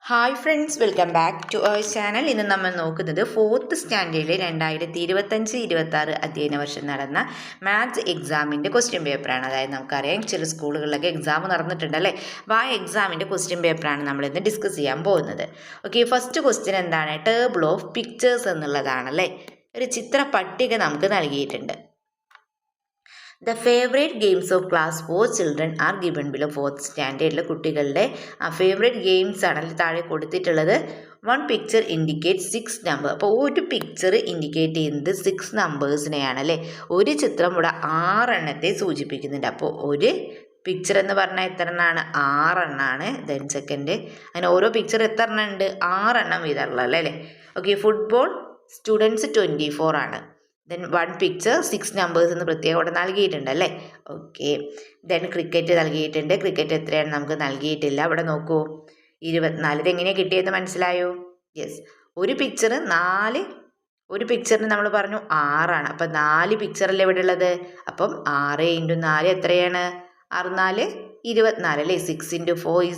Hi friends, welcome back to our channel. ഇന്ന് നമ്മൾ നോക്കുന്നത് 4th സ്റ്റാൻഡേർഡിലെ 2025-26 അധ്യയന വർഷം നടന്ന മാത്സ് എക്സാമിൻ്റെ ക്വസ്റ്റ്യൻ പേപ്പറാണ്. അതായത് നമുക്കറിയാം ചില സ്കൂളുകളിലൊക്കെ എക്സാം നടന്നിട്ടുണ്ടല്ലേ. അപ്പോൾ ആ എക്സാമിൻ്റെ ക്വസ്റ്റ്യൻ പേപ്പറാണ് നമ്മളിന്ന് ഡിസ്കസ് ചെയ്യാൻ പോകുന്നത്. ഓക്കെ, ഫസ്റ്റ് ക്വസ്റ്റ്യൻ എന്താണ്? ടേബിൾ ഓഫ് പിക്ചേഴ്സ് എന്നുള്ളതാണല്ലേ. ഒരു ചിത്ര പട്ടിക നമുക്ക് നൽകിയിട്ടുണ്ട്. The favourite games of class 4 children are given below. 4th സ്റ്റാൻഡേർഡിലെ കുട്ടികളുടെ ഫേവറേറ്റ് ഗെയിംസ് ആണ് താഴെ കൊടുത്തിട്ടുള്ളത്. 1 പിക്ചർ ഇൻഡിക്കേറ്റ് 6 നമ്പർ. അപ്പോൾ ഒരു പിക്ചർ ഇൻഡിക്കേറ്റ് ചെയ്യുന്നത് 6 നമ്പേഴ്സിനെയാണ് അല്ലേ. ഒരു ചിത്രം ഇവിടെ 6 എണ്ണത്തെ സൂചിപ്പിക്കുന്നുണ്ട്. അപ്പോൾ ഒരു പിക്ചർ എന്ന് പറഞ്ഞാൽ എത്ര എണ്ണമാണ്? 6 എണ്ണമാണ്. ദെൻ സെക്കൻഡ്, അങ്ങനെ ഓരോ പിക്ചർ എത്ര എണ്ണം ഉണ്ട്? 6 എണ്ണം വീതമുള്ളത് അല്ലേ. ഓക്കെ, ഫുട്ബോൾ സ്റ്റുഡൻസ് 24 ആണ്. ദെൻ 1 പിക്ചർ 6 നമ്പേഴ്സ് എന്ന് പ്രത്യേകം ഇവിടെ നൽകിയിട്ടുണ്ട് അല്ലേ. ഓക്കെ, ദെൻ ക്രിക്കറ്റ് നൽകിയിട്ടുണ്ട്. ക്രിക്കറ്റ് എത്രയാണ് നമുക്ക് നൽകിയിട്ടില്ല. ഇവിടെ നോക്കൂ, 24. ഇതെങ്ങനെയാണ് കിട്ടിയെന്ന് മനസ്സിലായോ? യെസ്, ഒരു പിക്ചറിന് നമ്മൾ പറഞ്ഞു 6 ആണ്. അപ്പം 4 പിക്ചറല്ലേ ഇവിടെ ഉള്ളത്. അപ്പം 6 × 4 എത്രയാണ്? 6 4 24 അല്ലേ. 6 × 4 =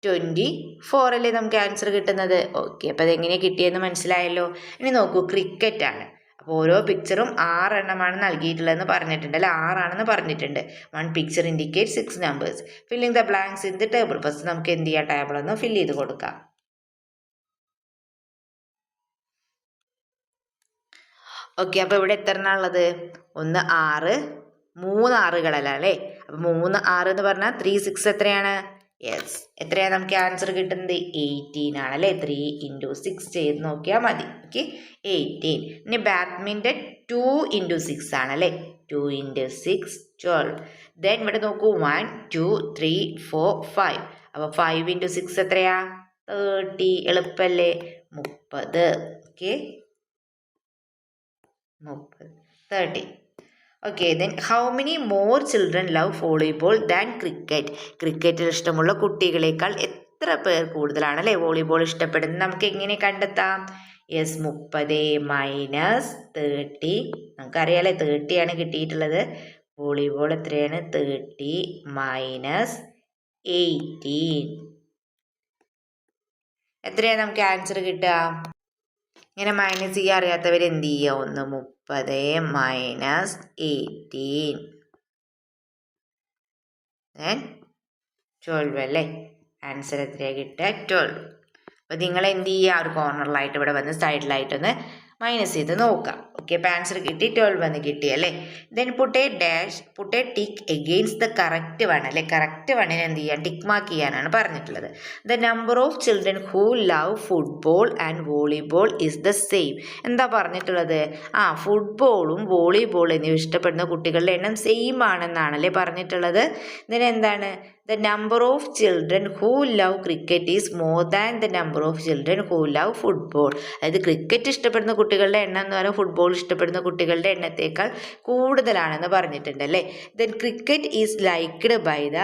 24 അല്ലേ നമുക്ക് ആൻസർ കിട്ടുന്നത്. ഓക്കെ, അപ്പോൾ അതെങ്ങനെയാണ് കിട്ടിയെന്ന് മനസ്സിലായല്ലോ. ഇനി നോക്കൂ, ക്രിക്കറ്റ് ആണ്. അപ്പോൾ ഓരോ പിക്ചറും 6 എണ്ണമാണ് നൽകിയിട്ടുള്ളതെന്ന് പറഞ്ഞിട്ടുണ്ട് അല്ലെ. 6 ആണെന്ന് പറഞ്ഞിട്ടുണ്ട്. 1 picture indicate 6 numbers. Filling the blanks in the table. First നമുക്ക് എന്ത് ചെയ്യാം? ടേബിൾ ഒന്ന് ഫില്ല് ചെയ്ത് കൊടുക്കാം. ഓക്കെ, അപ്പോൾ ഇവിടെ എത്ര എണ്ണ ഉള്ളത്? 1 6, 3 6കളല്ല അല്ലേ. അപ്പോൾ 3 6 എന്ന് പറഞ്ഞാൽ 3 6 എത്രയാണ്? യെസ്, എത്രയാണ് നമുക്ക് ആൻസർ കിട്ടുന്നത്? 18 ആണ് അല്ലേ. 3 × 6 ചെയ്ത് നോക്കിയാൽ മതി. ഓക്കെ, 18. ഇനി ബാഡ്മിൻ്റൺ 2 × 6 ആണ് അല്ലേ. 2 × 6 12. ദെൻ ഇവിടെ നോക്കൂ, 1 2 3 4 5. അപ്പോൾ 5 × 6 എത്രയാ? 30. എളുപ്പല്ലേ. 30. Okay, 30. Okay, then how many more children love volleyball than cricket. ക്രിക്കറ്റിൽ ഇഷ്ടമുള്ള കുട്ടികളെക്കാൾ എത്ര പേർ കൂടുതലാണ് അല്ലേ വോളിബോൾ ഇഷ്ടപ്പെടുന്നത്? നമുക്ക് എങ്ങനെ കണ്ടെത്താം? യെസ്, 30 - 30. നമുക്കറിയാലേ 30 ആണ് കിട്ടിയിട്ടുള്ളത്. വോളിബോൾ എത്രയാണ്? 30 - 18. എത്രയാണ് നമുക്ക് ആൻസർ കിട്ടുക? ഇങ്ങനെ മൈനസ് ചെയ്യാൻ അറിയാത്തവർ എന്ത് ചെയ്യുക? 30 - 18 then 12 അല്ലേ. ആൻസർ എത്രയാണ് കിട്ടുക? 12. അപ്പോൾ നിങ്ങൾ എന്ത് ചെയ്യുക? ഒരു കോർണറിലായിട്ട് ഇവിടെ വന്ന് സൈഡിലായിട്ടൊന്ന് മൈനസ് ചെയ്ത് നോക്കാം. ഓക്കെ, അപ്പോൾ ആൻസർ കിട്ടി. 12 വന്ന് കിട്ടി അല്ലേ. Then put a tick against the correct one അല്ലേ. കറക്റ്റ് വണ്ണിന് എന്ത് ചെയ്യാൻ? ടിക്ക് മാർക്ക് ചെയ്യാനാണ് പറഞ്ഞിട്ടുള്ളത്. The number of children who love football and volleyball is the same. എന്താ പറഞ്ഞിട്ടുള്ളത്? ഫുട്ബോളും വോളിബോളും എന്നിവ ഇഷ്ടപ്പെടുന്ന കുട്ടികളുടെ എണ്ണം സെയിം ആണെന്നാണല്ലേ പറഞ്ഞിട്ടുള്ളത്. ഇതിനെന്താണ്? The number of children who love cricket is more than the number of children who love football. അതായത് ക്രിക്കറ്റ് ഇഷ്ടപ്പെടുന്ന കുട്ടികളുടെ എണ്ണം എന്ന് പറഞ്ഞാൽ ഫുട്ബോൾ ഇഷ്ടപ്പെടുന്ന കുട്ടികളുടെ എണ്ണത്തേക്കാൾ കൂടുതലാണെന്ന് പറഞ്ഞിട്ടുണ്ട് അല്ലേ. Then cricket is liked by the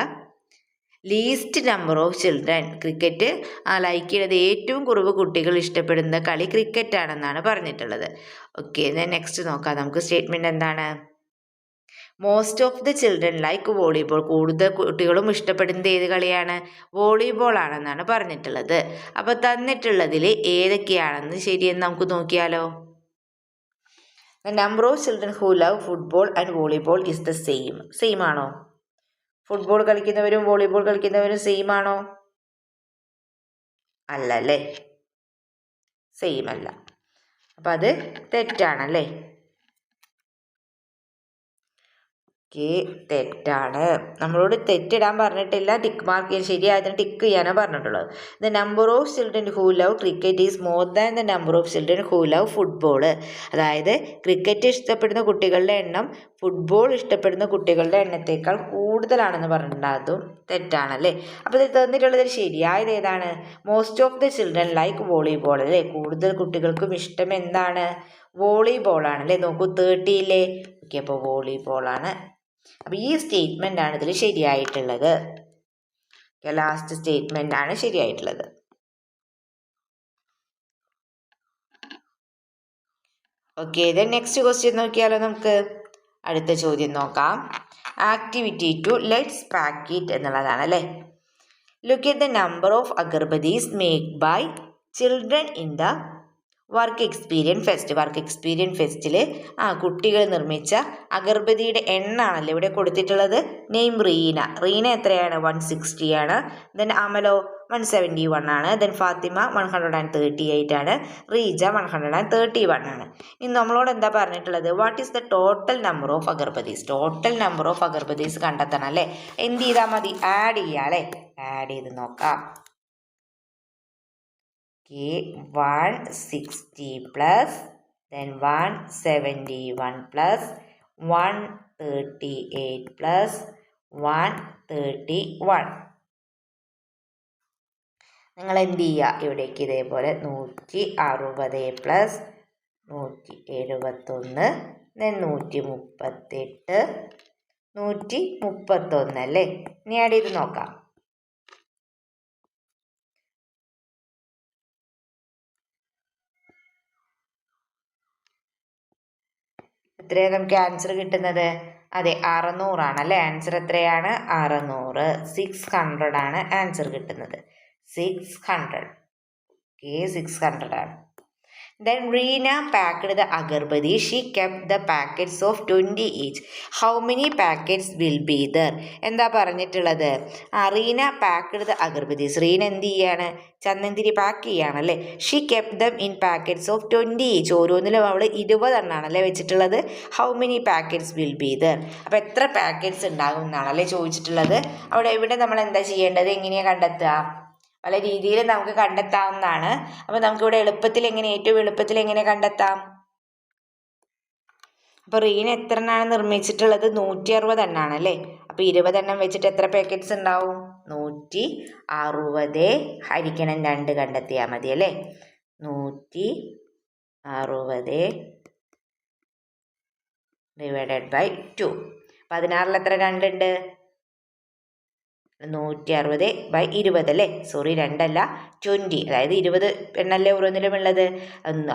least number of children. Cricket like ചെയ്യുന്നത് ഏറ്റവും കുറവ് കുട്ടികൾ ഇഷ്ടപ്പെടുന്ന കളി ക്രിക്കറ്റ് ആണെന്നാണ് പറഞ്ഞിട്ടുള്ളത്. ഓക്കെ, ദെൻ നെക്സ്റ്റ് നോക്കാം. നമുക്ക് സ്റ്റേറ്റ്മെൻറ്റ് എന്താണ്? Most of the children like volleyball. കൂടുതൽ കുട്ടികളും ഇഷ്ടപ്പെടുന്നത് ഏത് കളിയാണ്? വോളിബോൾ ആണെന്നാണ് പറഞ്ഞിട്ടുള്ളത്. അപ്പോൾ തന്നിട്ടുള്ളതിൽ ഏതൊക്കെയാണെന്ന് ശരിയെന്ന് നമുക്ക് നോക്കിയാലോ. The number of children who love football and volleyball is the same. Same ആണോ? ഫുട്ബോൾ കളിക്കുന്നവരും വോളിബോൾ കളിക്കുന്നവരും സെയിം ആണോ? അല്ല അല്ലേ, സെയിം അല്ല. അപ്പം അത് തെറ്റാണല്ലേ. തെറ്റാണ്. നമ്മളോട് തെറ്റിടാൻ പറഞ്ഞിട്ടില്ല, ടിക്ക് മാർക്ക് ചെയ്യാൻ ശരിയായതിന് ടിക്ക് ചെയ്യാനാണ് പറഞ്ഞിട്ടുള്ളത്. The number of children who love cricket is more than the number of children who love football. അതായത് ക്രിക്കറ്റ് ഇഷ്ടപ്പെടുന്ന കുട്ടികളുടെ എണ്ണം ഫുട്ബോൾ ഇഷ്ടപ്പെടുന്ന കുട്ടികളുടെ എണ്ണത്തേക്കാൾ കൂടുതലാണെന്ന് പറഞ്ഞിട്ടുണ്ട്. അതും തെറ്റാണല്ലേ. അപ്പോൾ ഇത് തന്നിട്ടുള്ളതിൽ ശരിയായത് ഏതാണ്? Most of the children like volleyball അല്ലേ. കൂടുതൽ കുട്ടികൾക്കും ഇഷ്ടം എന്താണ്? വോളിബോൾ ആണല്ലേ. നോക്കൂ, 30 ഇല്ലേ. ഓക്കെ, അപ്പോൾ വോളിബോളാണ്. അപ്പോൾ ഈ സ്റ്റേറ്റ്മെൻ്റ് ആണ് ഇതിൽ ശരിയായിട്ടുള്ളത്. ലാസ്റ്റ് സ്റ്റേറ്റ്മെൻ്റ് ആണ് ശരിയായിട്ടുള്ളത്. ഓക്കെ, ദെൻ നെക്സ്റ്റ് ക്വസ്റ്റ്യൻ നോക്കിയാലോ. നമുക്ക് അടുത്ത ചോദ്യം നോക്കാം. ആക്ടിവിറ്റി 2 ലെറ്റ്സ് പാക്ക് ഇറ്റ് എന്നുള്ളതാണ് അല്ലേ. Look at the number of agarbadis made by children in the work experience ഫെസ്റ്റിൽ കുട്ടികൾ നിർമ്മിച്ച അഗർബതിയുടെ എണ്ണാണല്ലോ ഇവിടെ കൊടുത്തിട്ടുള്ളത്. നെയിം റീന എത്രയാണ്? 160 ആണ്. ദെൻ അമലോ 171 ആണ്. ദെൻ ഫാത്തിമ 138 ആണ്. റീജ 131 ആണ്. ഇനി നമ്മളോട് എന്താ പറഞ്ഞിട്ടുള്ളത്? What is the total number of agarbattis? Total number of agarbattis കണ്ടെത്തണം അല്ലേ? എന്ത് ചെയ്താൽ മതി? ആഡ് ചെയ്യുക അല്ലേ? ആഡ് ചെയ്ത് നോക്കാം. 160 plus then 171 plus 138 plus 131. നിങ്ങൾ എന്ത് ചെയ്യുക? ഇവിടേക്ക് ഇതേപോലെ 160 പ്ലസ് 171 then 138 131 അല്ലേ? ഇനി ആഡ് ചെയ്ത് നോക്കാം. എത്രയാണ് നമുക്ക് ആൻസർ കിട്ടുന്നത്? അതെ, 600 അല്ലേ? ആൻസർ എത്രയാണ്? 600. 600 ആണ് ആൻസർ കിട്ടുന്നത്. 600. ഓക്കെ, 600 ആണ്. Then Reena packed the agarbadi. She kept the packets of 20 each. How many packets will be there? എന്താ പറഞ്ഞിട്ടുള്ളത്? Reena packed the agarbattis. റീന എന്ത് ചെയ്യാണ്? ചന്ദനത്തിരി പാക്ക് ചെയ്യാണല്ലേ? She kept them in packets of 20 each. ഓരോന്നിലും അവൾ 20 എണ്ണാണല്ലേ വെച്ചിട്ടുള്ളത്. How many packets will be there? അപ്പോൾ എത്ര പാക്കറ്റ്സ് ഉണ്ടാകും എന്നാണല്ലേ ചോദിച്ചിട്ടുള്ളത്. ഇവിടെ നമ്മൾ എന്താ ചെയ്യേണ്ടത്? എങ്ങനെയാണ് കണ്ടെത്തുക? പല രീതിയിൽ നമുക്ക് കണ്ടെത്താവുന്നതാണ്. അപ്പോൾ നമുക്കിവിടെ ഏറ്റവും എളുപ്പത്തിൽ എങ്ങനെ കണ്ടെത്താം? അപ്പോൾ റീന എത്ര എണ്ണമാണ് നിർമ്മിച്ചിട്ടുള്ളത്? 160 എണ്ണമാണ് അല്ലേ? അപ്പോൾ 20 എണ്ണം വെച്ചിട്ട് എത്ര പാക്കറ്റ്സ് ഉണ്ടാവും? 160 ഹരിക്കണം 2 കണ്ടെത്തിയാൽ മതി അല്ലേ? 160 ഡിവൈഡഡ് ബൈ 2. 16 എത്ര 2 ഉണ്ട്? 160/20 അല്ലേ? സോറി, 2 അല്ല, 20. അതായത് 20 എണ്ണല്ലേ ഓരോന്നിലും ഉള്ളത്.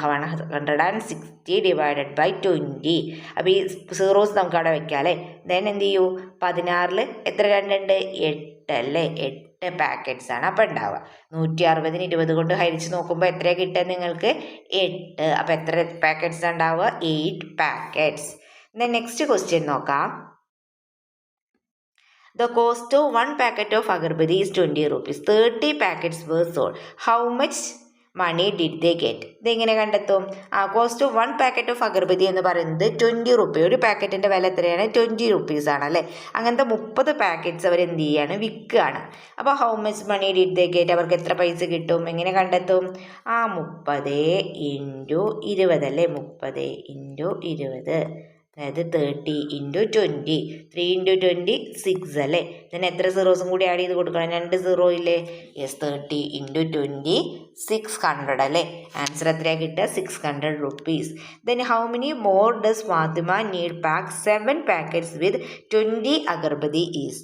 160 ഡിവൈഡഡ് ബൈ 20. അപ്പോൾ ഈ സീറോസ് നമുക്ക് അവിടെ വെക്കാം അല്ലേ? ദെൻ എന്ത് ചെയ്യൂ? 16 എത്ര 2 ഉണ്ട്? 8 അല്ലേ? 8 പാക്കറ്റ്സ് ആണ് അപ്പോൾ ഉണ്ടാവുക. 160 20 കൊണ്ട് ഹരിച്ച് നോക്കുമ്പോൾ എത്രയാണ് കിട്ടുക നിങ്ങൾക്ക്? 8. അപ്പോൾ എത്ര പാക്കറ്റ്സ് ഉണ്ടാവുക? 8 പാക്കറ്റ്സ്. ദെൻ നെക്സ്റ്റ് ക്വസ്റ്റ്യൻ നോക്കാം. The cost of 1 packet of agarbadi is 20 rupees. 30 packets were sold. How much money did they get? ഇതെങ്ങനെ കണ്ടെത്തും? Cost of 1 packet of agarbatti എന്ന് പറയുന്നത് 20 റുപ്പി. ഒരു പാക്കറ്റിൻ്റെ വില എത്രയാണ്? 20 റുപ്പീസ് ആണ് അല്ലേ? അങ്ങനത്തെ 30 പാക്കറ്റ്സ് അവർ എന്ത് ചെയ്യാണ്? വിൽക്കുകയാണ്. അപ്പോൾ how much money did they get? അവർക്ക് എത്ര പൈസ കിട്ടും? എങ്ങനെ കണ്ടെത്തും? 30 × 20 അല്ലേ? 30 × 20, അതായത് 30 × 20. 3 × 20 6 അല്ലേ? then എത്ര സീറോസും കൂടി ആഡ് ചെയ്ത് കൊടുക്കണം? 2 സീറോ ഇല്ലേ? യെസ്, 30 × 20 600 അല്ലേ? ആൻസർ എത്രയാണ് കിട്ടുക? 600 rupees. then how many more does Fatima need pack 7 packets with 20 agarbadi each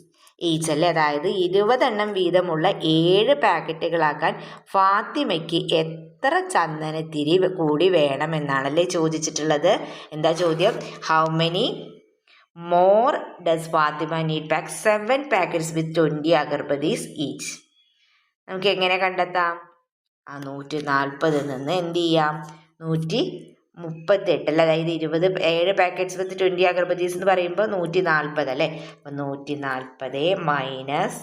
അല്ലേ? അതായത് 20 എണ്ണം വീതമുള്ള 7 പാക്കറ്റുകളാക്കാൻ ഫാത്തിമയ്ക്ക് എത്ര ചന്ദനത്തിരി കൂടി വേണമെന്നാണല്ലേ ചോദിച്ചിട്ടുള്ളത്. എന്താ ചോദ്യം? How many more does Fathima need pack 7 packets with 20 agarbattis each. നമുക്ക് എങ്ങനെ കണ്ടെത്താം? 140 നിന്ന് എന്ത് ചെയ്യാം? 138 അല്ലേ? അതായത് 7 പാക്കറ്റ്സ് വിത്ത് 20 അഗർബദീസ് എന്ന് പറയുമ്പോൾ 140 അല്ലേ? അപ്പം 140 മൈനസ്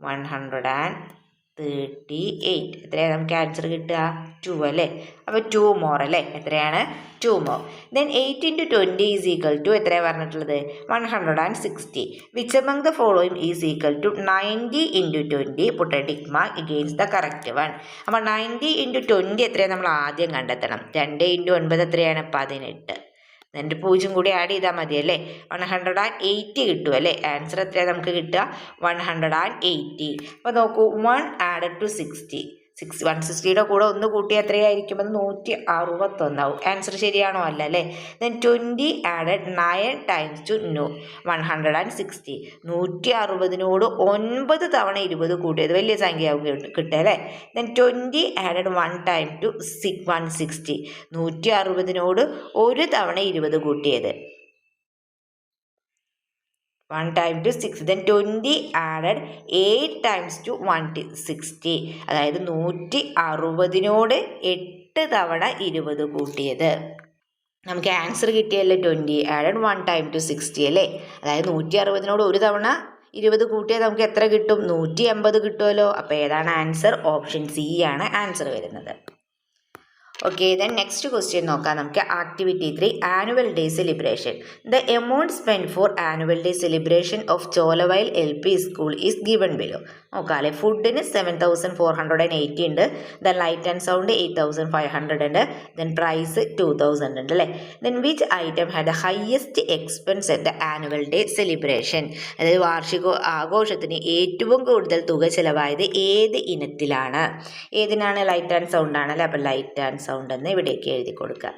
138 എത്രയാണ് നമുക്ക് ആൻസർ കിട്ടുക? 2 അല്ലേ? അപ്പോൾ 2 മോർ അല്ലേ? എത്രയാണ്? 2 more. Then 8 × 20 is equal to എത്രയാണ് പറഞ്ഞിട്ടുള്ളത്? 160. Which among the following is equal to 90 × 20? Put a tick mark against the correct one. അപ്പോൾ 90 × 20 എത്രയാണ് നമ്മൾ ആദ്യം കണ്ടെത്തണം. 2 × 9 എത്രയാണ്? 18. എന്നിട്ട് 0 കൂടി ആഡ് ചെയ്താൽ മതി അല്ലേ? 180 കിട്ടും അല്ലേ? ആൻസർ എത്രയാണ് നമുക്ക് കിട്ടുക? 180. അപ്പോൾ നോക്കൂ, 1 ആഡഡ് ടു 60. 160യുടെ കൂടെ 1 കൂട്ടി എത്രയായിരിക്കും? അത് 161 ആവും. ആൻസർ ശരിയാണോ? അല്ല അല്ലേ? Then 20 added 9 times to 160. 160നോട് 9 തവണ 20 കൂട്ടിയത് വലിയ സംഖ്യയാവും കിട്ടുക അല്ലേ? Then 20 added 1 time to 160. 160നോട് 1 തവണ 20 കൂട്ടിയത് 1 time to 6, then 20 added 8 times to 160, അതായത് 160നോട് 8 തവണ 20 കൂട്ടിയത്. നമുക്ക് ആൻസർ കിട്ടിയല്ലോ 20 ആഡഡ് 1 ടൈം ടു 60 അല്ലേ. അതായത് 160നോട് ഒരു തവണ 20 കൂട്ടിയാൽ നമുക്ക് എത്ര കിട്ടും? 180 കിട്ടുമല്ലോ. അപ്പോൾ ഏതാണ് ആൻസർ? ഓപ്ഷൻ സി ആണ് ആൻസർ വരുന്നത്. ഓക്കെ, ദെൻ നെക്സ്റ്റ് ക്വസ്റ്റ്യൻ നോക്കാം നമുക്ക്. Activity 3 annual day celebration. The amount spend for annual day celebration of Cholavayal LP school is given below. നോക്കാല്ലേ, ഫുഡിന് 7480 ഉണ്ട്, ദെൻ ലൈറ്റ് ആൻഡ് സൗണ്ട് 8500 ഉണ്ട്, ദെൻ പ്രൈസ് 2000 ഉണ്ട് അല്ലേ. Then which item had the highest expense at the annual day celebration. അതായത് വാർഷിക ആഘോഷത്തിന് ഏറ്റവും കൂടുതൽ തുക ചിലവായത് ഏത് ഇനത്തിലാണ്? ഏതിനാണ്? ലൈറ്റ് ആൻഡ് സൗണ്ട് ആണല്ലേ. അപ്പം ലൈറ്റ് ആൻഡ് സൗണ്ട് എന്ന് ഇവിടേക്ക് എഴുതി കൊടുക്കുക.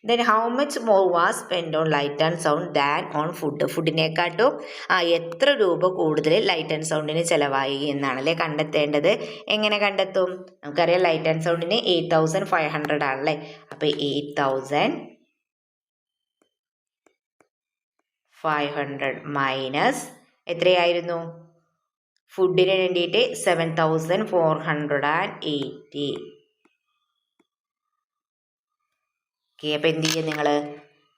Then how much more was spend on light and sound than on food. ഫുഡിനെക്കാട്ടും എത്ര രൂപ കൂടുതൽ ലൈറ്റ് ആൻഡ് സൗണ്ടിന് ചിലവായി എന്നാണല്ലേ കണ്ടെത്തേണ്ടത്. എങ്ങനെ കണ്ടെത്തും? നമുക്കറിയാം ലൈറ്റ് ആൻഡ് സൗണ്ടിന് 8500 ആണല്ലേ. അപ്പോൾ 8500 മൈനസ് എത്രയായിരുന്നു? ഫുഡിന് വേണ്ടിയിട്ട് 7480. ഓക്കെ, അപ്പോൾ എന്ത് ചെയ്യുക നിങ്ങൾ?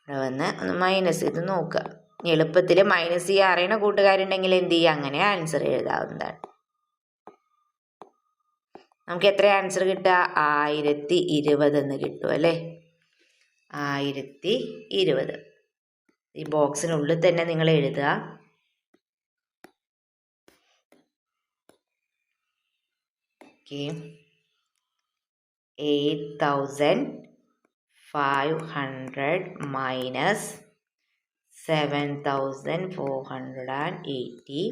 ഇവിടെ വന്ന് ഒന്ന് മൈനസ് ചെയ്ത് നോക്കുക. എളുപ്പത്തിൽ മൈനസ് ചെയ്യാൻ അറിയണ കൂട്ടുകാരുണ്ടെങ്കിൽ എന്ത് ചെയ്യുക? അങ്ങനെ ആൻസർ എഴുതാവുന്നതാണ്. നമുക്ക് എത്ര ആൻസർ കിട്ടുക? 1020 എന്ന് കിട്ടും അല്ലേ. 1020 ഈ ബോക്സിനുള്ളിൽ തന്നെ നിങ്ങൾ എഴുതുക. ഓക്കെ, 8500 minus 7480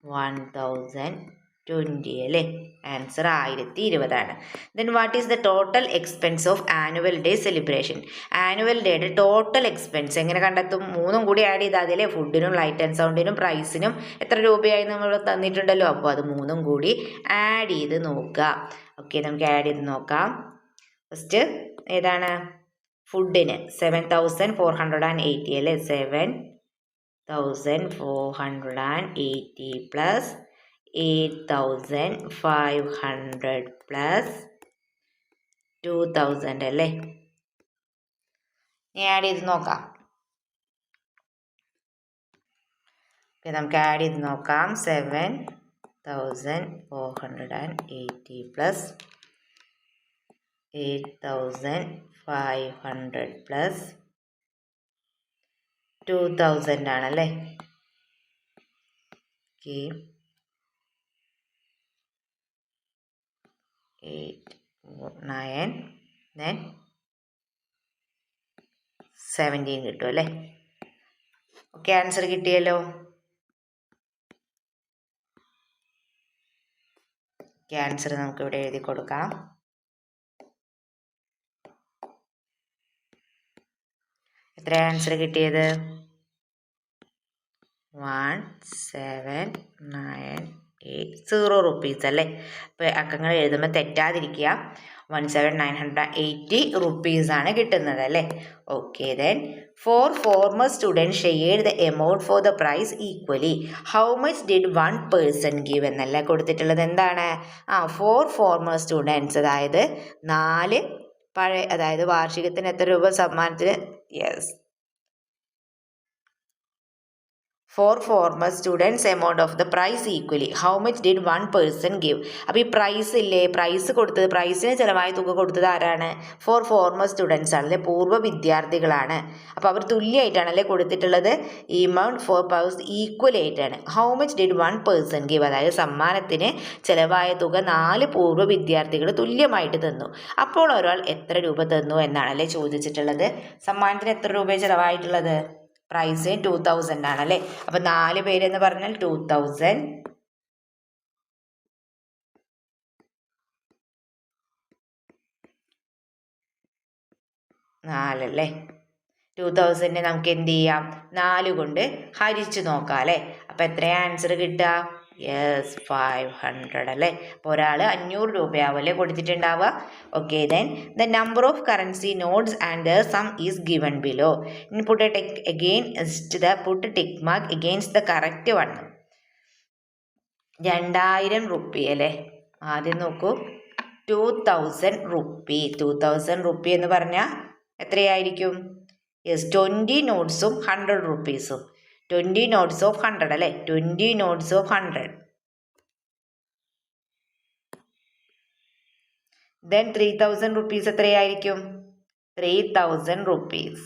1020 അല്ലേ. ആൻസർ 1020 ആണ്. Then what is the total expense of annual day celebration. Annual ഡേയുടെ ടോട്ടൽ എക്സ്പെൻസ് എങ്ങനെ കണ്ടെത്തും? മൂന്നും കൂടി ആഡ് ചെയ്താൽ അതിലെ ഫുഡിനും ലൈറ്റ് ആൻഡ് സൗണ്ടിനും പ്രൈസിനും എത്ര രൂപയായി നമ്മൾ തന്നിട്ടുണ്ടല്ലോ. അപ്പോൾ അത് മൂന്നും കൂടി ആഡ് ചെയ്ത് നോക്കുക. ഓക്കെ, നമുക്ക് ആഡ് ചെയ്ത് നോക്കാം. ഫസ്റ്റ് ഏതാണ്? ഫുഡിന് 7480 അല്ലേ. 7480 പ്ലസ് 8500 പ്ലസ് 2000 അല്ലേ. ഇനി ആഡ് ചെയ്ത് നോക്കാം. ഓക്കെ, നമുക്ക് ആഡ് ചെയ്ത് നോക്കാം. 7480 പ്ലസ് 8500 പ്ലസ് 2000 ആണല്ലേ. ഓക്കെ, 8 9 then 17 കിട്ടും അല്ലേ. ഓക്കെ, ആൻസർ കിട്ടിയല്ലോ. ആൻസർ നമുക്ക് ഇവിടെ എഴുതി കൊടുക്കാം. എത്ര ആൻസർ കിട്ടിയത്? 1798 rupees അല്ലേ. അപ്പോൾ അക്കങ്ങൾ എഴുതുമ്പോൾ തെറ്റാതിരിക്കുക. 17,980 rupees ആണ് കിട്ടുന്നത് അല്ലേ. Okay, then 4 former students shared the amount for the price equally. How much did one person give എന്നല്ല കൊടുത്തിട്ടുള്ളത്. എന്താണ്? 4 former students, അതായത് 4 പഴയ, അതായത് വാർഷികത്തിന് എത്ര രൂപ സമ്മാനത്തിന്? Yes, 4 former students amount of the price equally. How much did one person give? അപ്പോൾ ഈ പ്രൈസ് ഇല്ലേ, പ്രൈസ് കൊടുത്തത്, പ്രൈസിന് ചിലവായ തുക കൊടുത്തത് ആരാണ്? 4 former students ആണല്ലേ, പൂർവ്വ വിദ്യാർത്ഥികളാണ്. അപ്പോൾ അവർ തുല്യമായിട്ടാണല്ലേ കൊടുത്തിട്ടുള്ളത്. ഈ എമൗണ്ട് 4 powers ഈക്വൽ ആയിട്ടാണ്. How much did 1 person give? അതായത് സമ്മാനത്തിന് ചിലവായ തുക 4 പൂർവ്വ വിദ്യാർത്ഥികൾ തുല്യമായിട്ട് തന്നു. അപ്പോൾ ഒരാൾ എത്ര രൂപ തന്നു എന്നാണല്ലേ ചോദിച്ചിട്ടുള്ളത്. സമ്മാനത്തിന് എത്ര രൂപ ചിലവായിട്ടുള്ളത്? പ്രൈസ് 2000 ആണല്ലേ. അപ്പം 4 പേരെന്ന് പറഞ്ഞാൽ 2000, 4 അല്ലേ. 2000 നമുക്ക് എന്ത് ചെയ്യാം? 4 കൊണ്ട് ഹരിച്ചു നോക്കാം അല്ലേ. അപ്പം എത്രയാണ് ആൻസർ കിട്ടുക? യെസ് 500 അല്ലേ. അപ്പോൾ ഒരാൾ 500 രൂപയാവല്ലേ കൊടുത്തിട്ടുണ്ടാവുക. Okay, the number of currency notes and the sum is given below. ഇനി put tick mark against the correct one. 2000 rupee അല്ലേ. ആദ്യം നോക്കൂ, 2000 റുപ്പി. 2000 റുപ്പി എന്ന് പറഞ്ഞാൽ എത്രയായിരിക്കും? യെസ്, 20 നോട്ട്സും 100 റുപ്പീസും. 20 നോട്ട്സ് ഓഫ് 100 അല്ലേ. 20 നോട്ട്സ് ഓഫ് 100. ദെൻ 3000 റുപ്പീസ് എത്രയായിരിക്കും? 3000 rupees.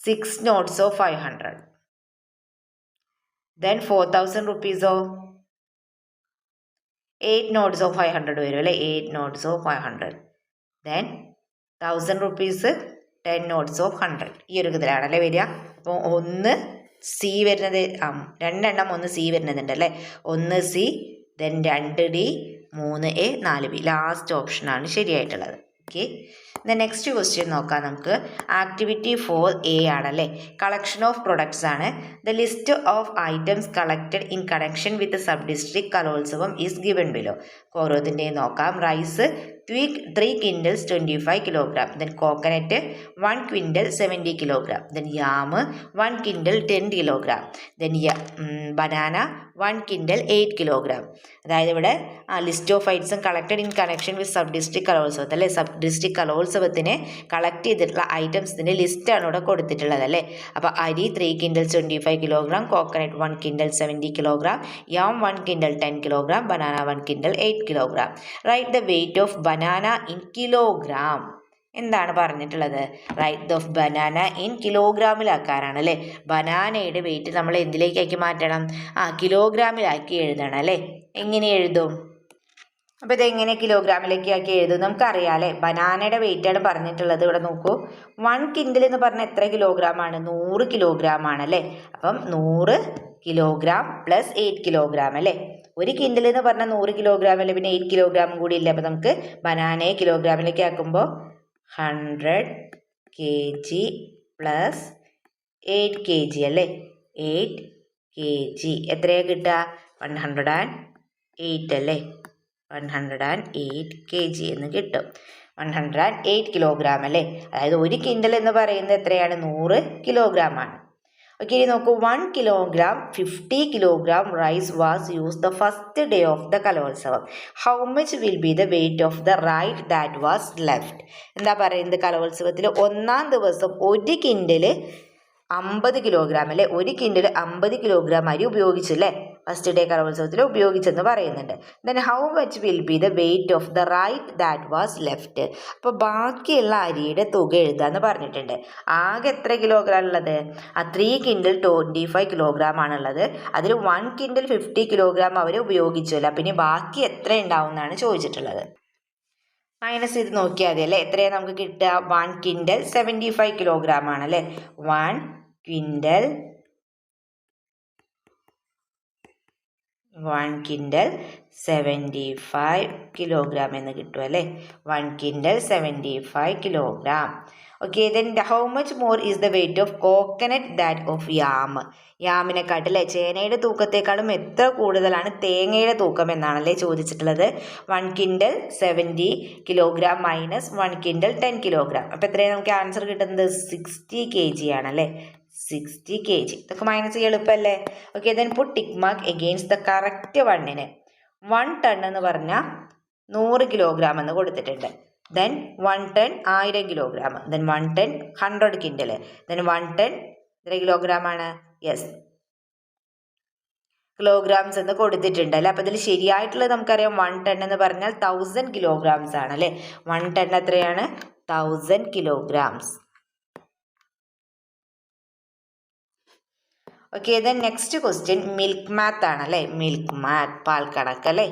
6 notes of 500. Then 4000 റുപ്പീസോ? 8 notes of 500 വരും അല്ലേ. 8 notes of 500. Then 1000 rupees 10 notes of 100. ഈ ഒരു ഇതിലാണല്ലേ വരിക. അപ്പോൾ ഒന്ന് സി വരുന്നത്, രണ്ടെണ്ണം ഒന്ന് സി വരുന്നതുണ്ട് അല്ലേ. 1 C, then 2 D, 3 A, 4 B. Last ഓപ്ഷനാണ് ശരിയായിട്ടുള്ളത്. ഓക്കെ, നെക്സ്റ്റ് ക്വസ്റ്റ്യൻ നോക്കാം നമുക്ക്. ആക്ടിവിറ്റി 4A ആണല്ലേ. കളക്ഷൻ ഓഫ് പ്രൊഡക്ട്സ് ആണ്. The list of items collected in connection with sub district kalolsavam is given below. ഓരോത്തിൻ്റെയും നോക്കാം. Rice 3 quintals 25 kilogram. Then coconut 1 quintal 70 kilogram. Then yam 1 quintal 10 kilogram. Then banana 1 quintal 8 kilogram. അതായത് ഇവിടെ list of ഐറ്റംസും collected in connection with sub district കലോത്സവത്തിൽ അല്ലേ. Sub district കലോത്സവത്തിന് collect ചെയ്തിട്ടുള്ള ഐറ്റംസിൻ്റെ ലിസ്റ്റാണ് ഇവിടെ കൊടുത്തിട്ടുള്ളത് അല്ലേ. അപ്പോൾ അരി 3 quintal 25 kilogram, coconut 1 quintal 70 kilogram, yam 1 quintal 10 kilogram, banana 1 quintal 8 kilogram. Write the weight of banana in kilogram. എന്താണ് പറഞ്ഞിട്ടുള്ളത്? റൈറ്റ് ഓഫ് ബനാന ഇൻ കിലോഗ്രാമിലാക്കാനാണ് അല്ലേ. ബനാനയുടെ വെയിറ്റ് നമ്മൾ എന്തിലേക്കാക്കി മാറ്റണം? കിലോഗ്രാമിലാക്കി എഴുതണം അല്ലേ. എങ്ങനെ എഴുതും? അപ്പോൾ ഇതെങ്ങനെ കിലോഗ്രാമിലേക്ക് ആക്കി എഴുതും? നമുക്കറിയാം അല്ലേ. ബനാനയുടെ വെയിറ്റാണ് പറഞ്ഞിട്ടുള്ളത്. ഇവിടെ നോക്കൂ, 1 ക്വിൻ്റൽ എന്ന് പറഞ്ഞാൽ എത്ര കിലോഗ്രാമാണ്? 100 കിലോഗ്രാം ആണല്ലേ. അപ്പം 100 കിലോഗ്രാം പ്ലസ് 8 കിലോഗ്രാം അല്ലേ. 1 ക്വിൻ്റൽ എന്ന് പറഞ്ഞാൽ 100 കിലോഗ്രാം അല്ലേ. പിന്നെ 8 കിലോഗ്രാം കൂടി ഇല്ല. അപ്പോൾ നമുക്ക് ബനാനയെ കിലോഗ്രാമിലേക്ക് ആക്കുമ്പോൾ 100 kg പ്ലസ് 8 kg അല്ലേ. 8 kg എത്രയാണ് കിട്ടുക? 108 അല്ലേ. 108 kg എന്ന് കിട്ടും. 108 കിലോഗ്രാം അല്ലേ. അതായത് 1 ക്വിൻ്റൽ എന്ന് പറയുന്നത് എത്രയാണ്? 100 കിലോഗ്രാം ആണ്. ഓക്കെ, ഇനി നോക്കൂ. 1 kilogram 50 kilogram rice was use the first day of the kalolsavam. How much will be the weight of the rice that was left? എന്താ പറയുന്നത്? കലോത്സവത്തിൽ ഒന്നാം ദിവസം 1 ക്വിൻ്റൽ 50 കിലോഗ്രാം അല്ലേ. 1 ക്വിൻ്റൽ 50 കിലോഗ്രാം അരി ഉപയോഗിച്ചു അല്ലേ. ഫസ്റ്റ് ഡേ കലോത്സവത്തിൽ ഉപയോഗിച്ചെന്ന് പറയുന്നുണ്ട്. Then how much will be the weight of the rice that was left? അപ്പോൾ ബാക്കിയുള്ള അരിയുടെ തുക എഴുതാന്ന് പറഞ്ഞിട്ടുണ്ട്. ആകെ എത്ര കിലോഗ്രാം ഉള്ളത്? 3 ക്വിൻ്റൽ 25 കിലോഗ്രാം ആണുള്ളത്. അതിൽ 1 ക്വിൻ്റൽ 50 കിലോഗ്രാം അവർ ഉപയോഗിച്ചല്ല. പിന്നെ ബാക്കി എത്ര ഉണ്ടാവും എന്നാണ് ചോദിച്ചിട്ടുള്ളത്. മൈനസ് ചെയ്ത് നോക്കിയാൽ മതി അല്ലേ. എത്രയാണ് നമുക്ക് കിട്ടുക? 1 ക്വിൻ്റൽ 75 കിലോഗ്രാം ആണല്ലേ. 1 ക്വിൻ്റൽ 75 കിലോഗ്രാം എന്ന് കിട്ടും അല്ലേ. 1 quintal 75 kilogram. Okay, then how much more is the weight of coconut that of yam? യാമിനെക്കാട്ടല്ലേ, ചേനയുടെ തൂക്കത്തെക്കാളും എത്ര കൂടുതലാണ് തേങ്ങയുടെ തൂക്കം എന്നാണല്ലേ ചോദിച്ചിട്ടുള്ളത്. 1 quintal 70 kilogram minus 1 quintal 10 kilogram. അപ്പോൾ എത്രയാണ് നമുക്ക് ആൻസർ കിട്ടുന്നത്? 60 kg ആണല്ലേ. 60 kg. ഇതൊക്കെ മൈനസ് ചെയ്യാൻ എളുപ്പമല്ലേ. Okay, then put tick mark against the correct വണ്ണിന്. 1 ടൺ എന്ന് പറഞ്ഞാൽ 100 കിലോഗ്രാം എന്ന് കൊടുത്തിട്ടുണ്ട്. Then 1 ton 1000 kilogram. Then 1 ton 100 quintal. Then 1 ton എത്ര കിലോഗ്രാം ആണ്? യെസ്, കിലോഗ്രാംസ് എന്ന് കൊടുത്തിട്ടുണ്ട് അല്ലേ. അപ്പോൾ ഇതിൽ ശരിയായിട്ടുള്ളത് നമുക്കറിയാം. 1 ടൺ എന്ന് പറഞ്ഞാൽ 1000 കിലോഗ്രാംസ് ആണ് അല്ലേ. 1 ടൺ എത്രയാണ്? 1000 kilograms. Okay, then next question milk math ആണല്ലേ. മിൽക്ക് മാത്ത്, പാൽ കണക്ക് അല്ലേ.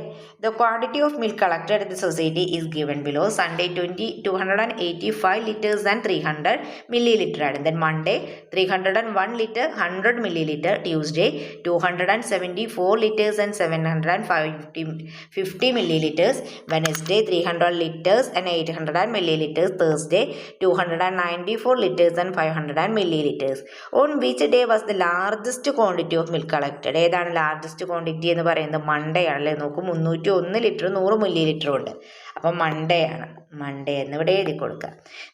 The quantity of milk collected in the society is given below. Sunday 285 litres and 300 millilitre ആണ്. Then Monday 301 litre 100 millilitre. Tuesday 274 litres and 750 millilitres. Wednesday 300 litres and 800 millilitres. Thursday 294 litres and 500 millilitres. On which day was the largest largest quantity of milk collected. ഏതാണ് largest quantity എന്ന് പറയുന്നത്? മണ്ടയാണല്ലേ. നോക്കൂ, 301 litre 100 milli ലിറ്ററും ഉണ്ട്. അപ്പം മണ്ടയാണ്. Monday എന്ന് ഇവിടെ എഴുതി കൊടുക്കുക.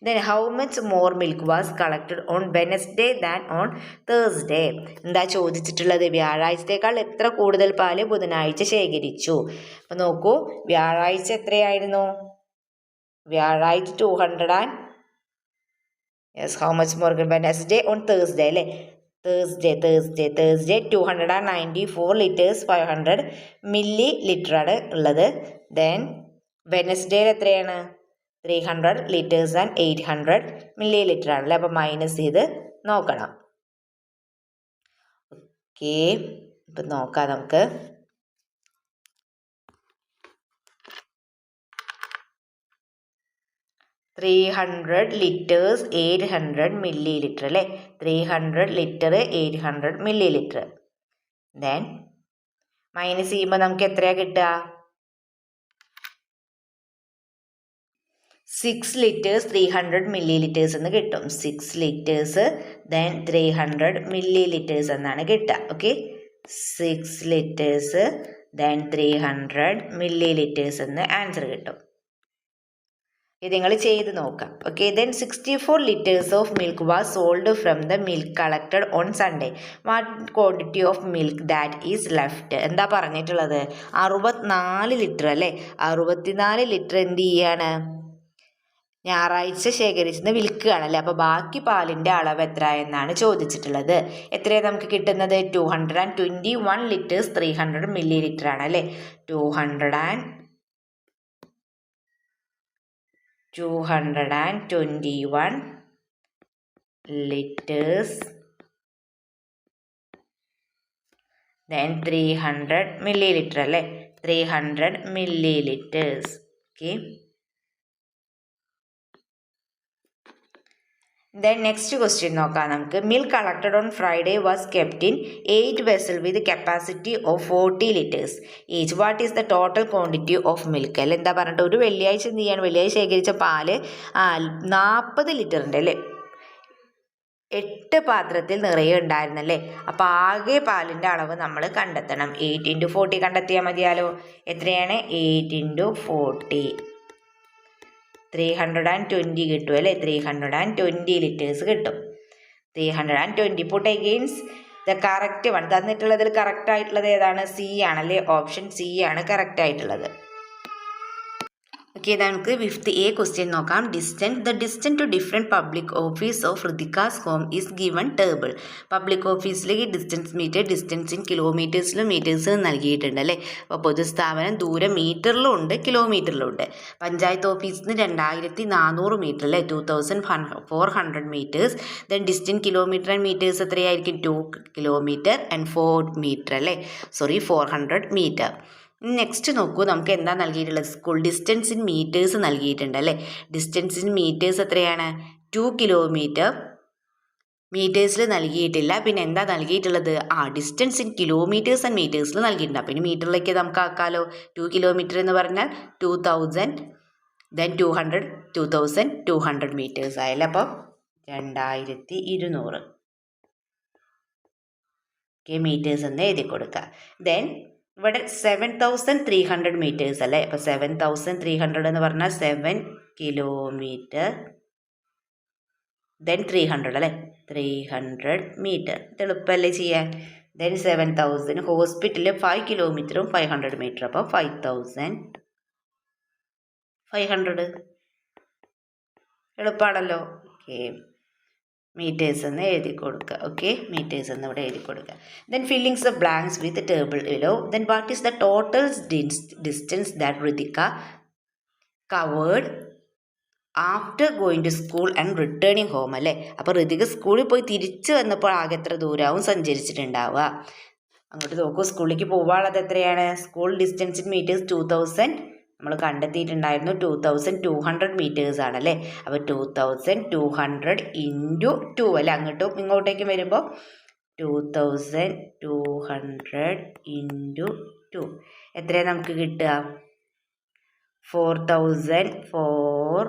Then how much more milk was collected on Wednesday than on Thursday. എന്താ ചോദിച്ചിട്ടുള്ളത്? വ്യാഴാഴ്ചത്തേക്കാൾ എത്ര കൂടുതൽ പാല് ബുധനാഴ്ച ശേഖരിച്ചു. അപ്പം നോക്കൂ, വ്യാഴാഴ്ച എത്രയായിരുന്നു? വ്യാഴാഴ്ച 200 and how much more Wednesday on Thursday അല്ലേ. തേഴ്സ്ഡേ 294 ലിറ്റേഴ്സ് 500 മില്ലി ലിറ്ററാണ് ഉള്ളത്. ദെൻ വെനസ്ഡേയിൽ എത്രയാണ്? 300 ലിറ്റേഴ്സ് ആൻഡ് 800 മില്ലി ലിറ്റർ ആണല്ലേ. അപ്പം മൈനസ് ചെയ്ത് നോക്കണം. ഓക്കെ, ഇപ്പം നോക്കാം നമുക്ക്. $300 ലിറ്റേഴ്സ് 800 മില്ലി ലിറ്റർ അല്ലേ. 300 litre 800 milli litre. Then minus ചെയ്യുമ്പോൾ നമുക്ക് എത്രയാണ് കിട്ടുക? 6 ലിറ്റേഴ്സ് 300 മില്ലി ലിറ്റേഴ്സ് എന്ന് കിട്ടും. 6 ലിറ്റേഴ്സ് ദെൻ 300 മില്ലി ലിറ്റേഴ്സ് എന്നാണ് കിട്ടുക. Okay, 6 litres then 300 milli litres എന്ന് ആൻസർ കിട്ടും. ഇത് നിങ്ങൾ ചെയ്ത് നോക്കാം. Okay, then 64 litres of milk was sold from the milk collected on Sunday. What quantity of milk that is left. എന്താ പറഞ്ഞിട്ടുള്ളത്? 64 ലിറ്റർ അല്ലേ. 64 ലിറ്റർ എന്ത് ചെയ്യാണ്? ഞായറാഴ്ച ശേഖരിച്ചത് വിൽക്കുകയാണല്ലേ. അപ്പോൾ ബാക്കി പാലിൻ്റെ അളവ് എത്ര എന്നാണ് ചോദിച്ചിട്ടുള്ളത്. എത്രയാണ് നമുക്ക് കിട്ടുന്നത്? 221 ലിറ്റേഴ്സ് 300 മില്ലി ലിറ്റർ ആണ് അല്ലേ. 221 ലിറ്റേഴ്സ് ദെൻ 300 മില്ലി ലിറ്റർ അല്ലേ. 300 milli litres. Okay, then next question നോക്കാം നമുക്ക്. Milk collected on Friday was kept in 8 vessel with capacity of 40 litres each. What is the total quantity of milk അല്ലെ. എന്താ പറഞ്ഞിട്ട് ഒരു വെള്ളിയാഴ്ച എന്ത് ചെയ്യാണ്? വെള്ളിയാഴ്ച ശേഖരിച്ച പാല് 40 ലിറ്ററിൻ്റെ അല്ലേ 8 പാത്രത്തിൽ നിറയെ ഉണ്ടായിരുന്നല്ലേ. അപ്പോൾ ആകെ പാലിൻ്റെ അളവ് നമ്മൾ കണ്ടെത്തണം. 8 × 40 കണ്ടെത്തിയാൽ മതിയാലോ. എത്രയാണ്? 8 × 40 320 കിട്ടും അല്ലേ. 320 ലിറ്റേഴ്സ് കിട്ടും. 320 put against the correct one. തന്നിട്ടുള്ളതിൽ കറക്റ്റ് ആയിട്ടുള്ളത് ഏതാണ്? സി ആണല്ലേ. ഓപ്ഷൻ സി ആണ് കറക്റ്റ് ആയിട്ടുള്ളത്. ഓക്കെ, നമുക്ക് 5th A ക്വസ്റ്റ്യൻ നോക്കാം. The distance to different public office of Rithika's home is given table. Public ഓഫീസിലേക്ക് ഡിസ്റ്റൻസ് ഇൻ കിലോമീറ്റേഴ്സിലും മീറ്റേഴ്സിലും നൽകിയിട്ടുണ്ട് അല്ലേ. അപ്പോൾ പൊതുസ്ഥാപനം ദൂരം മീറ്ററിലും ഉണ്ട് കിലോമീറ്ററിലും ഉണ്ട്. പഞ്ചായത്ത് ഓഫീസിൽ നിന്ന് 2400 മീറ്റർ അല്ലേ. 2400 metres. Then distance kilometre and metres എത്രയായിരിക്കും? 2 കിലോമീറ്റർ ആൻഡ് 4 മീറ്റർ അല്ലേ. 400 മീറ്റർ. നെക്സ്റ്റ് നോക്കൂ, നമുക്ക് എന്താ നൽകിയിട്ടുള്ളത്? സ്കൂൾ ഡിസ്റ്റൻസ് ഇൻ മീറ്റേഴ്സ് നൽകിയിട്ടുണ്ട് അല്ലേ. ഡിസ്റ്റൻസ് ഇൻ മീറ്റേഴ്സ് എത്രയാണ്? 2 കിലോമീറ്റർ. മീറ്റേഴ്സിൽ നൽകിയിട്ടില്ല. പിന്നെ എന്താ നൽകിയിട്ടുള്ളത്? ഡിസ്റ്റൻസ് ഇൻ കിലോമീറ്റേഴ്സ് ആൻഡ് മീറ്റേഴ്സിൽ നൽകിയിട്ടുണ്ട്. പിന്നെ മീറ്ററിലേക്ക് നമുക്ക് ആക്കാലോ. 2 കിലോമീറ്റർ എന്ന് പറഞ്ഞാൽ 2000 ദെൻ 2200 മീറ്റേഴ്സ് ആയല്ലേ. അപ്പോൾ 2200 മീറ്റേഴ്സ് എന്ന് എഴുതി കൊടുക്കുക. ദെൻ ഇവിടെ 7300 മീറ്റേഴ്സ് അല്ലേ. അപ്പോൾ 7300 എന്ന് പറഞ്ഞാൽ 7 കിലോമീറ്റർ ദെൻ 300 അല്ലേ. 300 മീറ്റർ. ഇത് എളുപ്പമല്ലേ ചെയ്യാൻ. ദെൻ 7000 ഹോസ്പിറ്റലിൽ 5 കിലോമീറ്ററും 500 മീറ്റർ. അപ്പോൾ 5500 എളുപ്പമാണല്ലോ. ഓക്കെ, മീറ്റേഴ്സ് എന്ന് എഴുതി കൊടുക്കുക. ഓക്കെ, മീറ്റേഴ്സ് എന്ന് ഇവിടെ എഴുതി കൊടുക്കുക. Then fillings the blanks with table below. Then what is the total distance that Ritika covered after going to school and returning home അല്ലേ. അപ്പോൾ ഋതിക സ്കൂളിൽ പോയി തിരിച്ചു വന്നപ്പോൾ ആകെ എത്ര ദൂരവും സഞ്ചരിച്ചിട്ടുണ്ടാവുക. അങ്ങോട്ട് നോക്കൂ, സ്കൂളിലേക്ക് പോകാനുള്ളത് എത്രയാണ്? സ്കൂൾ ഡിസ്റ്റൻസ് ഇൻ മീറ്റേഴ്സ് 2000 നമ്മൾ കണ്ടെത്തിയിട്ടുണ്ടായിരുന്നു. 2200 മീറ്റേഴ്സ് ആണല്ലേ. അപ്പോൾ 2200 × 2 അല്ലേ. അങ്ങോട്ടും ഇങ്ങോട്ടേക്കും വരുമ്പോൾ 2200 × 2 എത്രയാണ് നമുക്ക് കിട്ടുക? 4004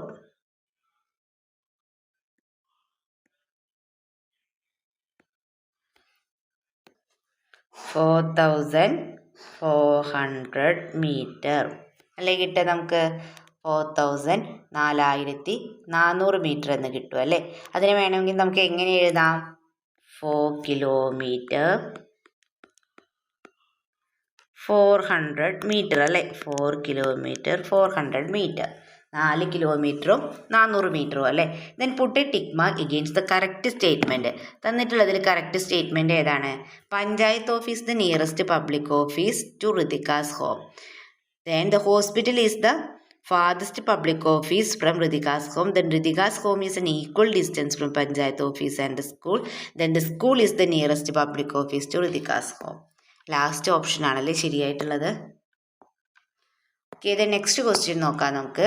4400 മീറ്റർ അല്ലേ കിട്ടുക നമുക്ക് 4400 മീറ്റർ എന്ന് കിട്ടും അല്ലേ. അതിന് വേണമെങ്കിൽ നമുക്ക് എങ്ങനെ എഴുതാം? 4 കിലോമീറ്റർ 400 മീറ്റർ അല്ലേ. 4 കിലോമീറ്റർ 400 മീറ്റർ, 4 കിലോമീറ്ററും 400 മീറ്ററും അല്ലേ. Then put a tick mark against the correct statement. തന്നിട്ടുള്ളതിൽ കറക്റ്റ് സ്റ്റേറ്റ്മെൻറ്റ് ഏതാണ്? Panchayat office the nearest public office to Rithika's home. Then the hospital is the farthest public office from Ritika's home. Then Ritika's home is an equal distance from Panchayat office and the school. Then the school is the nearest public office to Ritika's home. Last option ആണല്ലേ ശരിയായിട്ടുള്ളത്. Okay, ഇത് next question നോക്കാം നമുക്ക്.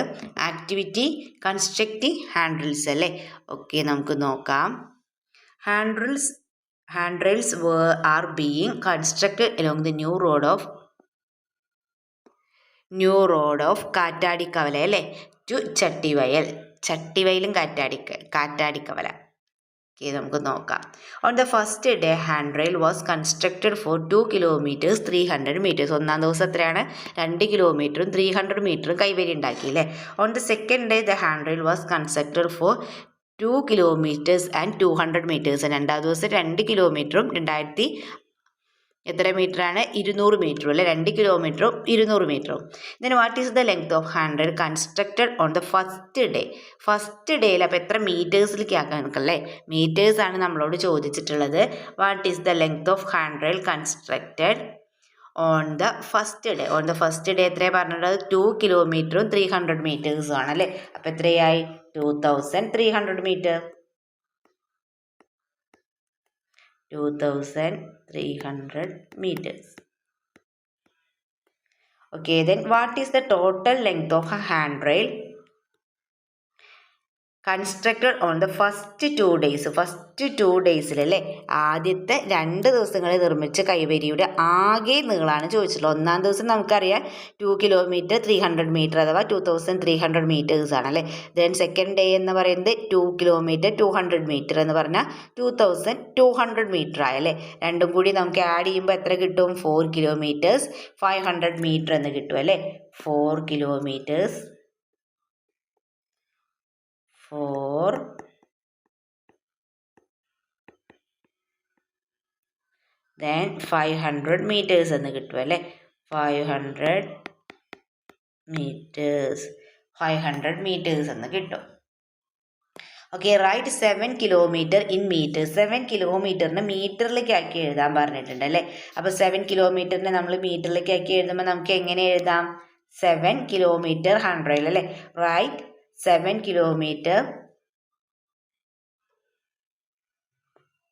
Activity constructing hand rails അല്ലേ. Okay, നമുക്ക് നോക്കാം. Hand rails are being constructed along the new road of Kattadikkavala അല്ലേ to ചട്ടിവയലും കാറ്റാടിക്കവല. ഓക്കെ, നമുക്ക് നോക്കാം. On the first day hand rail was constructed for 2 kilometres 300 metres. ഒന്നാം ദിവസം എത്രയാണ്? 2 കിലോമീറ്ററും 300 മീറ്ററും കൈവരി ഉണ്ടാക്കി അല്ലേ. On the second day the hand rail was constructed for 2 kilometres and 200 metres. രണ്ടാം ദിവസം 2 കിലോമീറ്ററും എത്ര മീറ്ററാണ്? 200 മീറ്ററും അല്ലേ. 2 കിലോമീറ്ററും 200 മീറ്ററും. Then what is the length of hand rail constructed on the first day? First ഡേയിൽ അപ്പോൾ എത്ര മീറ്റേഴ്സിലേക്ക് ആക്കാൻ നിൽക്കല്ലേ? മീറ്റേഴ്സാണ് നമ്മളോട് ചോദിച്ചിട്ടുള്ളത്. What is the length of hand rail constructed on the first day? On the first day എത്രയാണ് പറഞ്ഞിട്ടുള്ളത്? 2 കിലോമീറ്ററും 300 മീറ്റേഴ്സും ആണല്ലേ. അപ്പോൾ എത്രയായി? 2300 metre. 2300 meters. Okay, then what is the total length of a handrail constructed on the first 2 days? First 2 daysലല്ലേ, ആദ്യത്തെ 2 ദിവസങ്ങളിൽ നിർമ്മിച്ച കൈവരിയുടെ ആകെ നീളമാണ് ചോദിച്ചിട്ടുള്ളത്. ഒന്നാം ദിവസം നമുക്കറിയാം 2 കിലോമീറ്റർ 300 മീറ്റർ അഥവാ 2300 മീറ്റേഴ്സ് ആണല്ലേ. ദെൻ സെക്കൻഡ് ഡേ എന്ന് പറയുന്നത് 2 കിലോമീറ്റർ 200 മീറ്റർ എന്ന് പറഞ്ഞാൽ 2200 മീറ്റർ ആയല്ലേ. രണ്ടും കൂടി നമുക്ക് ആഡ് ചെയ്യുമ്പോൾ എത്ര കിട്ടും? 4 കിലോമീറ്റേഴ്സ് 500 മീറ്റർ എന്ന് കിട്ടും അല്ലേ. 4 കിലോമീറ്റേഴ്സ് 4 then 500 meters എന്ന് കിട്ടും അല്ലേ. 500 meters എന്ന് കിട്ടും. Okay, right 7 kilometre in metres. 7 കിലോമീറ്ററിന് മീറ്ററിലേക്ക് ആക്കി എഴുതാൻ പറഞ്ഞിട്ടുണ്ട് അല്ലേ. അപ്പോൾ 7 കിലോമീറ്ററിനെ നമ്മൾ മീറ്ററിലേക്ക് ആക്കി എഴുതുമ്പോൾ നമുക്ക് എങ്ങനെ എഴുതാം? 7 കിലോമീറ്റർ 100 അല്ലേ. Right 7 kilometre.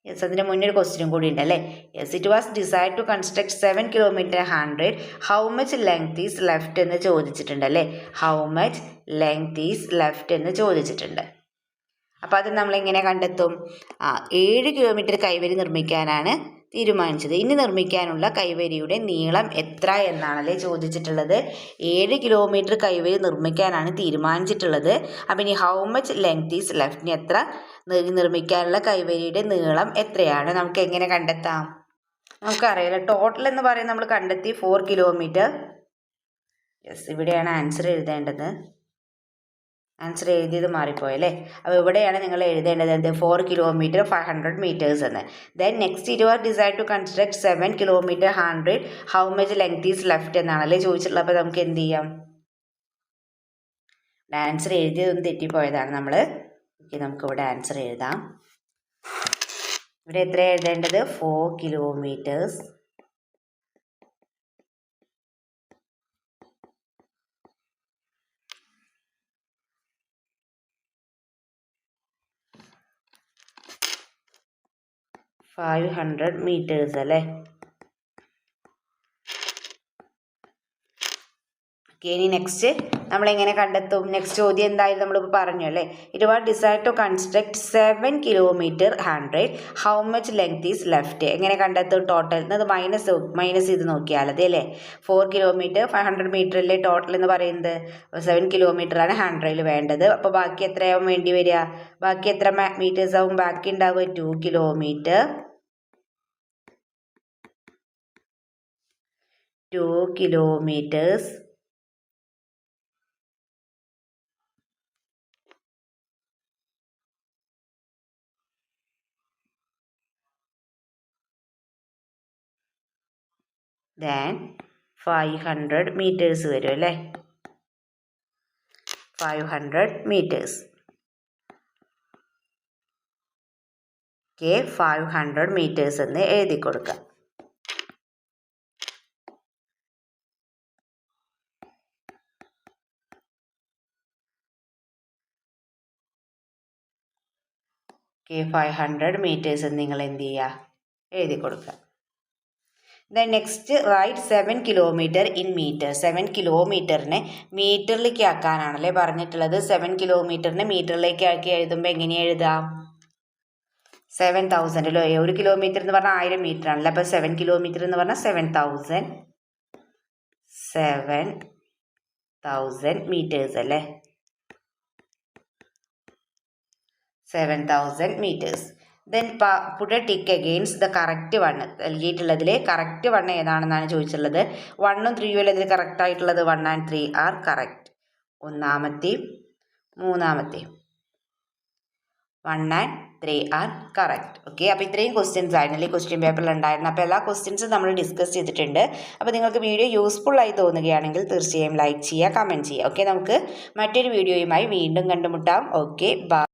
യെസ്, അതിൻ്റെ മുന്നേ ഒരു ക്വസ്റ്റ്യൻ കൂടി ഉണ്ട് അല്ലേ. Yes, it was decide to construct 7 kilometre 100. How much length is left എന്ന് ചോദിച്ചിട്ടുണ്ട് അല്ലേ. How much length is left എന്ന് ചോദിച്ചിട്ടുണ്ട്. അപ്പോൾ അത് നമ്മളെങ്ങനെ കണ്ടെത്തും? 7 കിലോമീറ്റർ കൈവരി നിർമ്മിക്കാനാണ് തീരുമാനിച്ചത്. ഇനി നിർമ്മിക്കാനുള്ള കൈവരിയുടെ നീളം എത്ര എന്നാണല്ലേ ചോദിച്ചിട്ടുള്ളത്. 7 കിലോമീറ്റർ കൈവരി നിർമ്മിക്കാനാണ് തീരുമാനിച്ചിട്ടുള്ളത്. അപ്പം ഇനി how much length is left, ഇനി എത്ര നിർമ്മിക്കാനുള്ള കൈവരിയുടെ നീളം എത്രയാണ് നമുക്ക് എങ്ങനെ കണ്ടെത്താം? നമുക്കറിയാലോ, ടോട്ടൽ എന്ന് പറയുന്നത് നമ്മൾ കണ്ടെത്തി 4 കിലോമീറ്റർ. യെസ്, ഇവിടെയാണ് ആൻസർ എഴുതേണ്ടത്. ആൻസർ എഴുതിയത് മാറിപ്പോയല്ലേ. അപ്പോൾ ഇവിടെയാണ് നിങ്ങൾ എഴുതേണ്ടത് എന്ത്? 4 കിലോമീറ്റർ 500 മീറ്റേഴ്സ് എന്ന്. Then next it was decide to construct 7 kilometre 100. How much length is left എന്നാണല്ലേ ചോദിച്ചിട്ടുള്ളത്. അപ്പോൾ നമുക്ക് എന്ത് ചെയ്യാം? ആൻസർ എഴുതിയതൊന്നും തെറ്റിപ്പോയതാണ് നമ്മൾ. ഓക്കെ, നമുക്കിവിടെ ആൻസർ എഴുതാം. ഇവിടെ എത്ര എഴുതേണ്ടത്? 4 കിലോമീറ്റേഴ്സ് 500 meters അല്ലേ. ഓക്കെ, ഇനി നെക്സ്റ്റ് നമ്മളെങ്ങനെ കണ്ടെത്തും? നെക്സ്റ്റ് ചോദ്യം എന്തായാലും നമ്മളിപ്പോൾ പറഞ്ഞു അല്ലേ. It was decide to construct 7 kilometre 100. How much length is left എങ്ങനെ കണ്ടെത്തും? ടോട്ടൽ എന്നത് മൈനസ് ചെയ്ത് നോക്കിയാൽ അതെ അല്ലേ. 4 കിലോമീറ്റർ 500 മീറ്റർ അല്ലേ ടോട്ടൽ എന്ന് പറയുന്നത്. 7 കിലോമീറ്ററാണ് ഹാൻഡ് റെയിൽ വേണ്ടത്. അപ്പോൾ ബാക്കി എത്രയാവും വേണ്ടി വരിക? ബാക്കി എത്ര മീറ്റേഴ്സ് ആവും ബാക്കി ഉണ്ടാവുക? 2 കിലോമീറ്റർ 2 kilometers. Then 500 meters വരും അല്ലേ, 500 meters. ഓക്കെ, 500 meters എന്ന് എഴുതി കൊടുക്കാം. ഓക്കെ, 500 meters എന്ന് നിങ്ങൾ എന്ത് ചെയ്യുക, എഴുതി കൊടുക്കുക. Then next right 7 kilometer in meter. 7 കിലോമീറ്ററിനെ മീറ്ററിലേക്ക് ആക്കാനാണല്ലേ പറഞ്ഞിട്ടുള്ളത്. 7 കിലോമീറ്ററിനെ മീറ്ററിലേക്ക് ആക്കി എഴുതുമ്പോൾ എങ്ങനെയാണ് എഴുതാം, 7000 അല്ലേ. 1 കിലോമീറ്റർ എന്ന് പറഞ്ഞാൽ 1000 മീറ്റർ ആണല്ലോ. അപ്പോൾ 7 കിലോമീറ്റർ എന്ന് പറഞ്ഞാൽ 7000 meters അല്ലേ, 7000 meters. Then put a tick against the correct one. നൽകിയിട്ടുള്ളതിൽ കറക്റ്റ് വൺ ഏതാണെന്നാണ് ചോദിച്ചിട്ടുള്ളത്. 1ഉം 3ഉം അല്ല ഇതിൽ കറക്റ്റ് ആയിട്ടുള്ളത്. 1 and 3 ആർ കറക്റ്റ്. ഒന്നാമത്തെയും മൂന്നാമത്തെയും 1 and 3 ആർ കറക്റ്റ്. ഓക്കെ, അപ്പോൾ ഇത്രയും ക്വസ്റ്റ്യൻസ് ആയിരുന്നില്ലേ ക്വസ്റ്റ്യൻ പേപ്പറിൽ ഉണ്ടായിരുന്നു. അപ്പോൾ എല്ലാ ക്വസ്റ്റ്യൻസും നമ്മൾ ഡിസ്കസ് ചെയ്തിട്ടുണ്ട്. അപ്പോൾ നിങ്ങൾക്ക് വീഡിയോ യൂസ്ഫുൾ ആയി തോന്നുകയാണെങ്കിൽ തീർച്ചയായും ലൈക്ക് ചെയ്യുക, കമൻറ്റ് ചെയ്യുക. ഓക്കെ, നമുക്ക് മറ്റൊരു വീഡിയോയുമായി വീണ്ടും കണ്ടുമുട്ടാം. Okay, by.